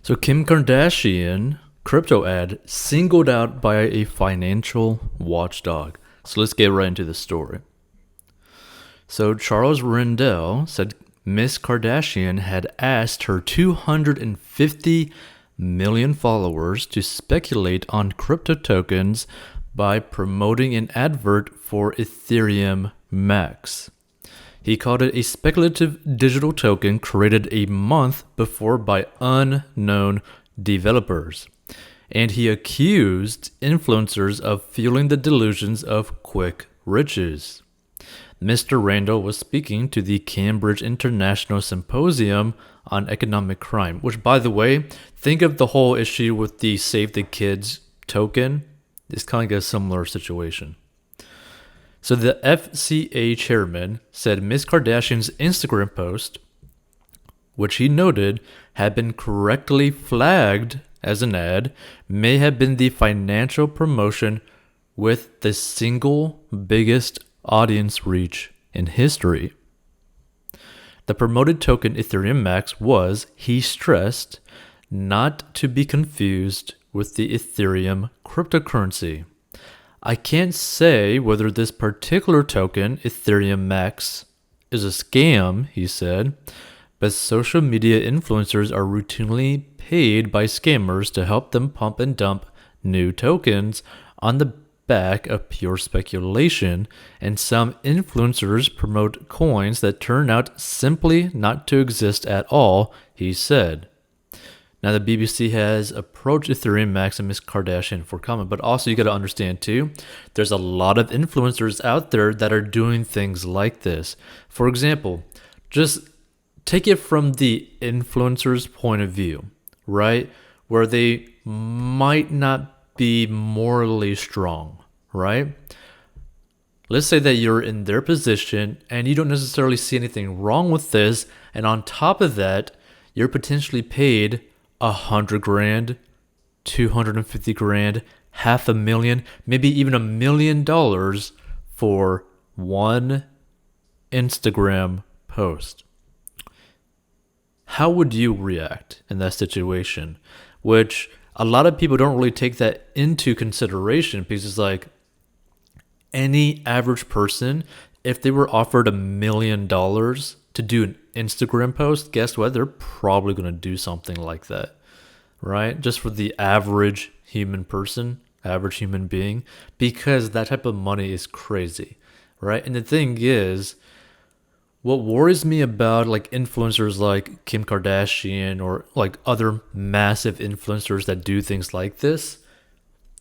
So Kim Kardashian crypto ad singled out by a financial watchdog. So let's get right into the story. So Charles Rendell said Miss Kardashian had asked her 250 million followers to speculate on crypto tokens by promoting an advert for Ethereum Max. He called it a speculative digital token created a month before by unknown developers. And he accused influencers of fueling the delusions of quick riches. Mr. Randall was speaking to the Cambridge International Symposium on Economic Crime, which, by the way, think of the whole issue with the Save the Kids token. It's kind of like a similar situation. So the FCA chairman said Ms. Kardashian's Instagram post, which he noted had been correctly flagged as an ad, may have been the financial promotion with the single biggest audience reach in history. The promoted token Ethereum Max was, he stressed, not to be confused with the Ethereum cryptocurrency. I can't say whether this particular token, Ethereum Max, is a scam, he said, but social media influencers are routinely paid by scammers to help them pump and dump new tokens on the back of pure speculation, and some influencers promote coins that turn out simply not to exist at all, he said. Now, the BBC has approached Ethereum Max and Ms. Kardashian for comment, but also you got to understand too, there's a lot of influencers out there that are doing things like this. For example, just take it from the influencer's point of view, right? Where they might not be morally strong, right? Let's say that you're in their position and you don't necessarily see anything wrong with this, and on top of that, you're potentially paid 100 grand, 250 grand, $500,000, maybe even $1 million for one Instagram post. How would you react in that situation? Which a lot of people don't really take that into consideration, because it's like any average person, if they were offered $1 million to do an Instagram post, guess what? They're probably going to do something like that, right? Just for the average human person, average human being, because that type of money is crazy, right? And the thing is, what worries me about like influencers like Kim Kardashian or like other massive influencers that do things like this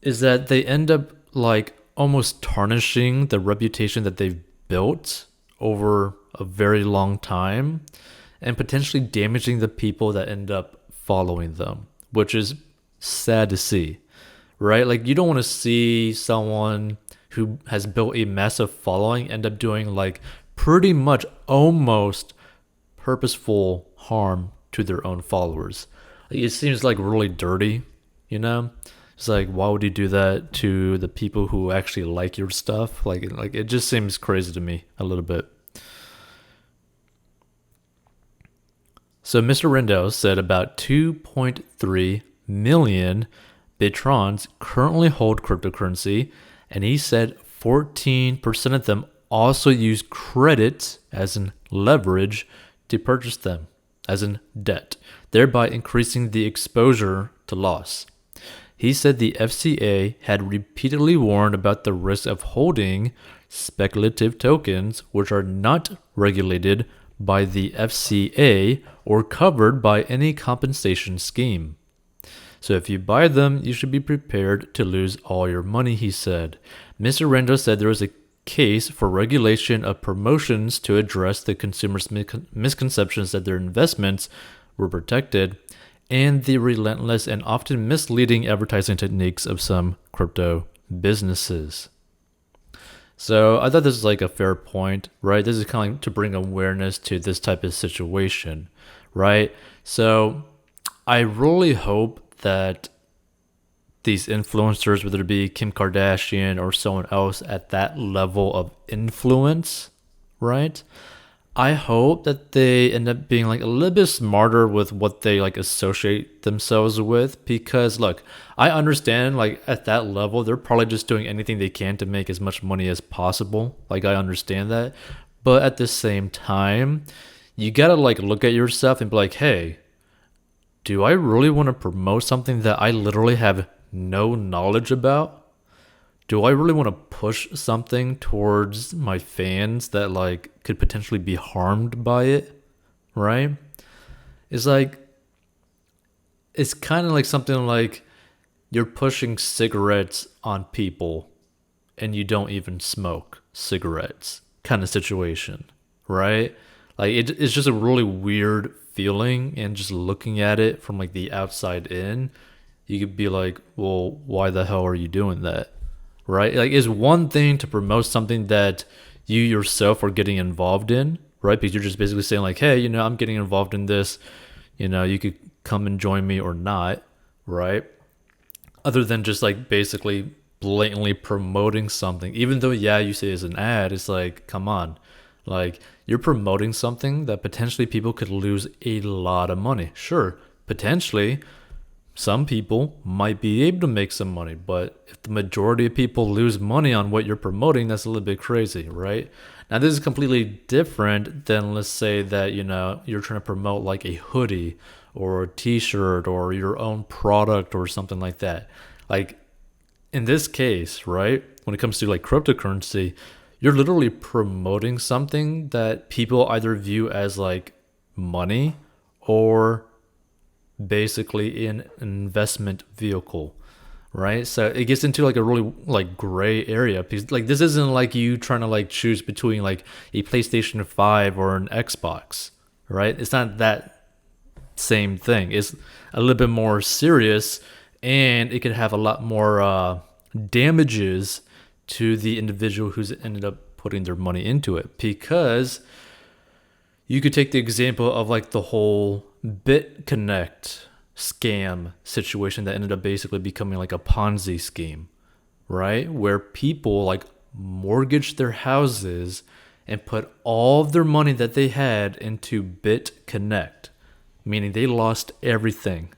is that they end up like almost tarnishing the reputation that they've built over a very long time and potentially damaging the people that end up following them, which is sad to see, right? Like, you don't want to see someone who has built a massive following end up doing like pretty much almost purposeful harm to their own followers. It seems like really dirty, you know? It's like, why would you do that to the people who actually like your stuff? Like it just seems crazy to me a little bit. So Mr. Rendell said about 2.3 million Bitrons currently hold cryptocurrency, and he said 14% of them also use credit as in leverage to purchase them, as in debt, thereby increasing the exposure to loss. He said the FCA had repeatedly warned about the risk of holding speculative tokens which are not regulated by the FCA or covered by any compensation scheme. So if you buy them, you should be prepared to lose all your money, he said. Mr. Rendo said there was a case for regulation of promotions to address the consumers' misconceptions that their investments were protected and the relentless and often misleading advertising techniques of some crypto businesses. So I thought this is like a fair point, right? This is kind of like to bring awareness to this type of situation, right? So I really hope that these influencers, whether it be Kim Kardashian or someone else at that level of influence, right? I hope that they end up being like a little bit smarter with what they like associate themselves with, because look, I understand like at that level they're probably just doing anything they can to make as much money as possible. Like I understand that. But at the same time, you got to like look at yourself and be like, "Hey, do I really want to promote something that I literally have no knowledge about? Do I really want to push something towards my fans that like could potentially be harmed by it?" Right? It's like it's kind of like something like you're pushing cigarettes on people and you don't even smoke cigarettes kind of situation, right? Like it's just a really weird feeling, and just looking at it from like the outside in, you could be like, well, why the hell are you doing that? Right? Like, it's one thing to promote something that you yourself are getting involved in, right? Because you're just basically saying, like, hey, I'm getting involved in this, you could come and join me or not, right? Other than just like basically blatantly promoting something, even though, yeah, you say it's an ad, it's like, come on. Like, you're promoting something that potentially people could lose a lot of money. Sure, potentially, some people might be able to make some money, but if the majority of people lose money on what you're promoting, that's a little bit crazy, right? Now, this is completely different than, let's say that, you're trying to promote like a hoodie or a t-shirt or your own product or something like that. Like, in this case, right, when it comes to like cryptocurrency, you're literally promoting something that people either view as like money or basically an investment vehicle, right? So it gets into like a really like gray area, because like this isn't like you trying to like choose between like a PlayStation 5 or an Xbox, right? It's not that same thing. It's a little bit more serious, and it could have a lot more damages to the individual who's ended up putting their money into it. Because you could take the example of like the whole BitConnect scam situation that ended up basically becoming like a Ponzi scheme, right? Where people like mortgaged their houses and put all of their money that they had into BitConnect, meaning they lost everything.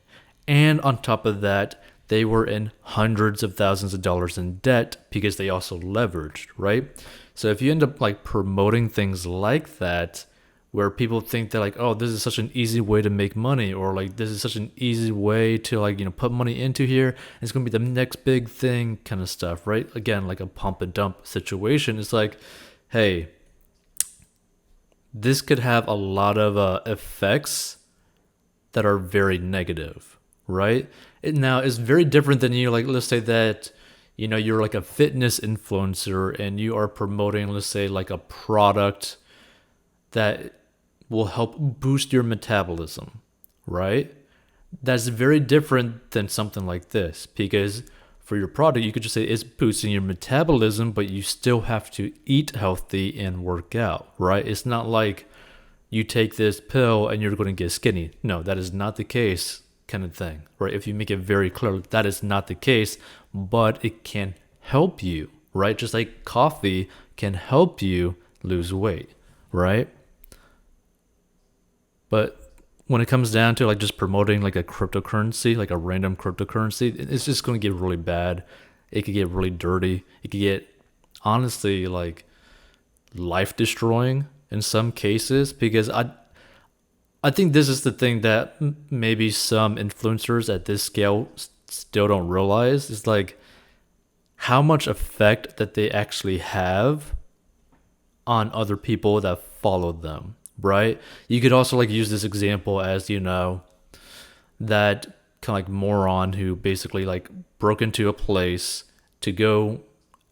And on top of that, they were in hundreds of thousands of dollars in debt because they also leveraged, right? So if you end up like promoting things like that, where people think that like, oh, this is such an easy way to make money, or like this is such an easy way to like, put money into here, and it's going to be the next big thing kind of stuff, right? Again, like a pump and dump situation. It's like, hey, this could have a lot of effects that are very negative, right? Now, it's very different than like, let's say that, you're like a fitness influencer and you are promoting, let's say, like a product that will help boost your metabolism, right? That's very different than something like this, because for your product, you could just say it's boosting your metabolism, but you still have to eat healthy and work out, right? It's not like you take this pill and you're going to get skinny. No, that is not the case, kind of thing, right? If you make it very clear that is not the case, but it can help you, right? Just like coffee can help you lose weight, right? But when it comes down to like just promoting like a cryptocurrency, like a random cryptocurrency, it's just going to get really bad. It could get really dirty. It could get, honestly, like life destroying in some cases, because I think this is the thing that maybe some influencers at this scale still don't realize, is like how much effect that they actually have on other people that follow them, right? You could also like use this example as, that kind of like moron who basically like broke into a place to go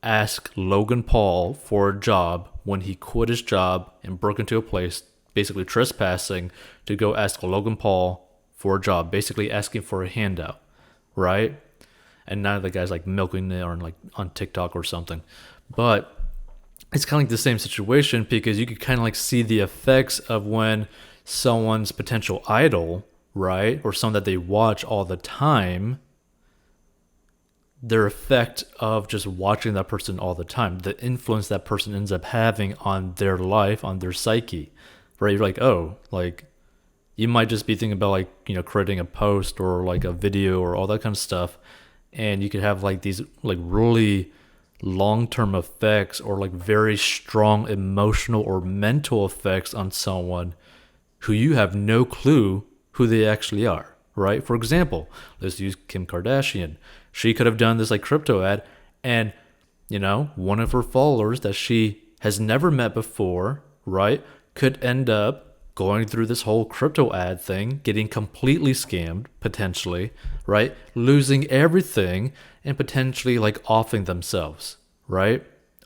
ask Logan Paul for a job when he quit his job and broke into a place, basically trespassing, to go ask Logan Paul for a job, basically asking for a handout, right? And now the guy's like milking it or like on TikTok or something. But it's kind of like the same situation, because you could kind of like see the effects of when someone's potential idol, right, or someone that they watch all the time, their effect of just watching that person all the time, the influence that person ends up having on their life, on their psyche, right? You're like, oh, like you might just be thinking about like, creating a post or like a video or all that kind of stuff. And you could have like these like really long-term effects or like very strong emotional or mental effects on someone who you have no clue who they actually are, right? For example, let's use Kim Kardashian. She could have done this like crypto ad, and one of her followers that she has never met before, right, could end up going through this whole crypto ad thing, getting completely scammed, potentially, right, losing everything, and potentially like offing themselves, right?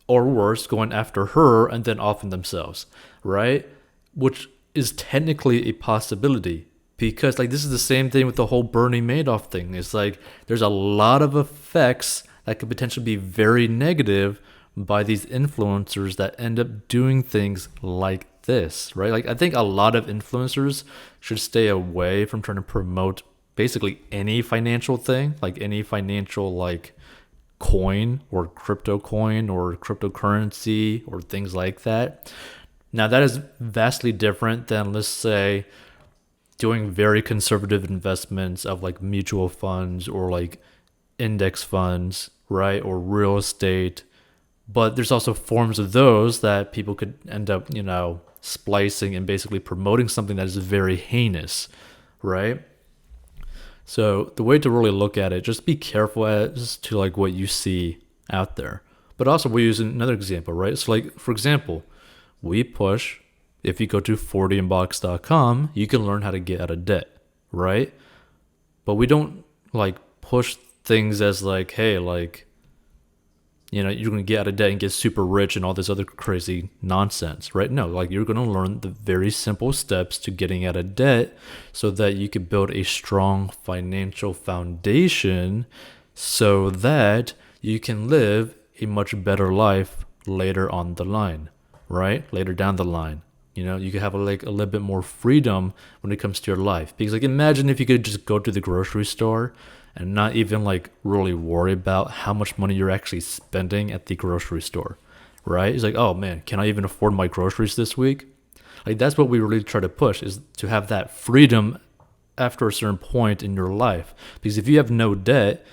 Or worse, going after her and then offing themselves, right? Which is technically a possibility. Because like this is the same thing with the whole Bernie Madoff thing. It's like there's a lot of effects that could potentially be very negative by these influencers that end up doing things like this, right? Like I think a lot of influencers should stay away from trying to promote basically any financial thing, like any financial like coin or crypto coin or cryptocurrency or things like that. Now that is vastly different than, let's say, doing very conservative investments of like mutual funds or like index funds, right? Or real estate. But there's also forms of those that people could end up, splicing and basically promoting something that is very heinous, right? So the way to really look at it, just be careful as to like what you see out there. But also we use another example, right? So like, for example, we push, if you go to 40inbox.com, you can learn how to get out of debt, right? But we don't like push things as like, hey, like, you're going to get out of debt and get super rich and all this other crazy nonsense, right? No, like you're going to learn the very simple steps to getting out of debt so that you can build a strong financial foundation so that you can live a much better life later on the line, right? Later down the line. You could have a little bit more freedom when it comes to your life. Because like imagine if you could just go to the grocery store and not even like really worry about how much money you're actually spending at the grocery store, right? It's like, oh man, can I even afford my groceries this week? Like that's what we really try to push, is to have that freedom after a certain point in your life. Because if you have no debt,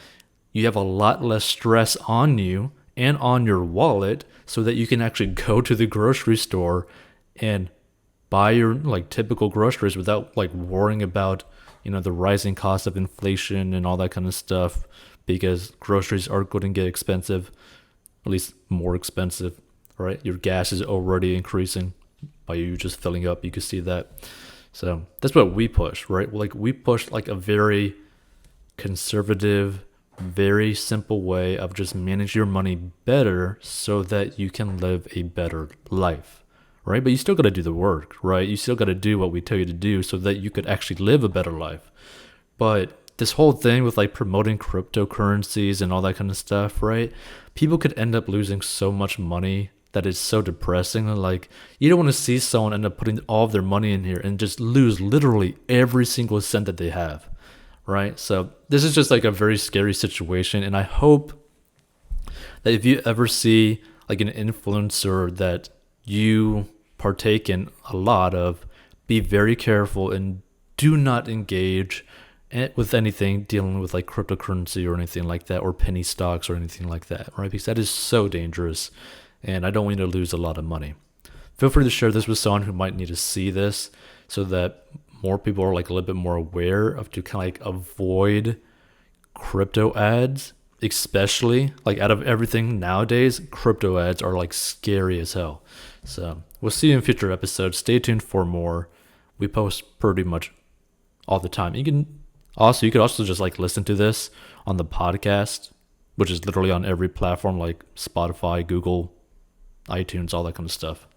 you have a lot less stress on you and on your wallet so that you can actually go to the grocery store and buy your like typical groceries without like worrying about the rising cost of inflation and all that kind of stuff, because groceries are going to get expensive, at least more expensive, right? Your gas is already increasing by you just filling up. You can see that. So that's what we push, right? Like we push like a very conservative, very simple way of just manage your money better so that you can live a better life. Right? But you still got to do the work, right? You still got to do what we tell you to do so that you could actually live a better life. But this whole thing with like promoting cryptocurrencies and all that kind of stuff, right? People could end up losing so much money that is so depressing. Like you don't want to see someone end up putting all of their money in here and just lose literally every single cent that they have, right? So this is just like a very scary situation. And I hope that if you ever see like an influencer that you partake in a lot of, be very careful and do not engage with anything dealing with like cryptocurrency or anything like that, or penny stocks or anything like that, right? Because that is so dangerous and I don't want you to lose a lot of money. Feel free to share this with someone who might need to see this so that more people are like a little bit more aware of to kind of like avoid crypto ads, especially like out of everything nowadays, crypto ads are like scary as hell. So we'll see you in future episodes. Stay tuned for more. We post pretty much all the time. You could also just like listen to this on the podcast, which is literally on every platform like Spotify, Google, iTunes, all that kind of stuff.